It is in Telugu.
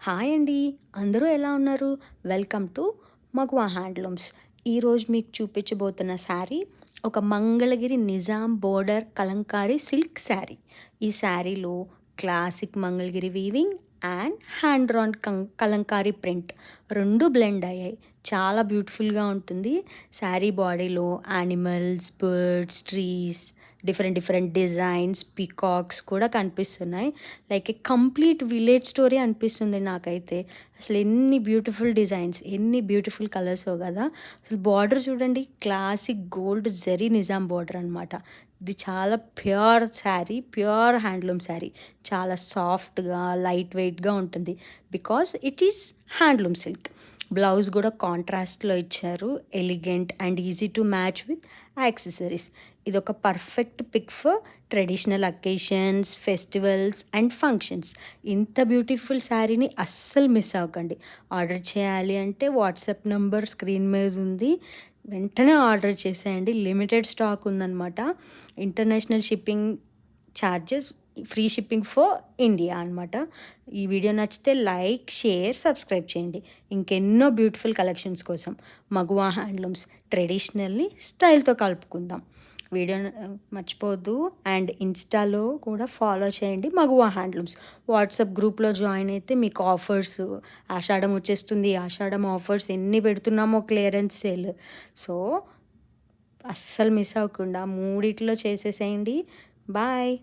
హాయ్ అండి. అందరూ ఎలా ఉన్నారు? వెల్కమ్ టు మగువా హ్యాండ్లూమ్స్. ఈరోజు మీకు చూపించబోతున్న శారీ ఒక మంగళగిరి నిజాం బోర్డర్ కలంకారీ సిల్క్ శారీ. ఈ శారీలో classic Mangalagiri weaving and hand drawn Kalamkari print 2 blend అయ్యాయి. చాలా బ్యూటిఫుల్‌గా ఉంటుంది. శారీ బాడీలో animals, birds, trees, different designs, peacocks కూడా కనిపిస్తున్నాయి. లైక్ ఏ కంప్లీట్ విలేజ్ స్టోరీ అనిపిస్తుంది నాకైతే. అసలు ఎన్ని బ్యూటిఫుల్ డిజైన్స్, ఎన్ని బ్యూటిఫుల్ కలర్సో కదా! అసలు బార్డర్ చూడండి, classic gold zari Nizam border అనమాట. ఇది చాలా pure sari, pure handloom sari. చాలా సాఫ్ట్‌గా, లైట్ వెయిట్‌గా ఉంటుంది. Because it is handloom silk. Blouse కూడా కాంట్రాస్ట్‌లో ఇచ్చారు. Elegant and easy to match with accessories. ఇదొక perfect pick for traditional occasions, festivals and functions. ఇంత బ్యూటిఫుల్ శారీని అస్సలు మిస్ అవ్వకండి. ఆర్డర్ చేయాలి అంటే వాట్సాప్ నంబర్ స్క్రీన్ మీద ఉంది. వెంటనే ఆర్డర్ చేసేయండి. లిమిటెడ్ స్టాక్ ఉందన్నమాట. International shipping charges, free shipping for India అనమాట. ఈ వీడియో నచ్చితే లైక్, షేర్, సబ్స్క్రైబ్ చేయండి. ఇంకెన్నో బ్యూటిఫుల్ కలెక్షన్స్ కోసం మగువా హ్యాండ్లూమ్స్ ట్రెడిషనల్ని స్టైల్తో కలుపుకుందాం. వీడియో మర్చిపోవద్దు. అండ్ ఇన్స్టాలో కూడా ఫాలో చేయండి మగువా హ్యాండ్లూమ్స్. వాట్సాప్ గ్రూప్లో జాయిన్ అయితే మీకు ఆఫర్స్, ఆషాఢం వచ్చేస్తుంది. ఆషాఢం ఆఫర్స్ ఎన్ని పెడుతున్నామో, క్లియరెన్స్ సేల్. సో అస్సలు మిస్ అవ్వకుండా మూడిట్లో చేసేసేయండి. బాయ్.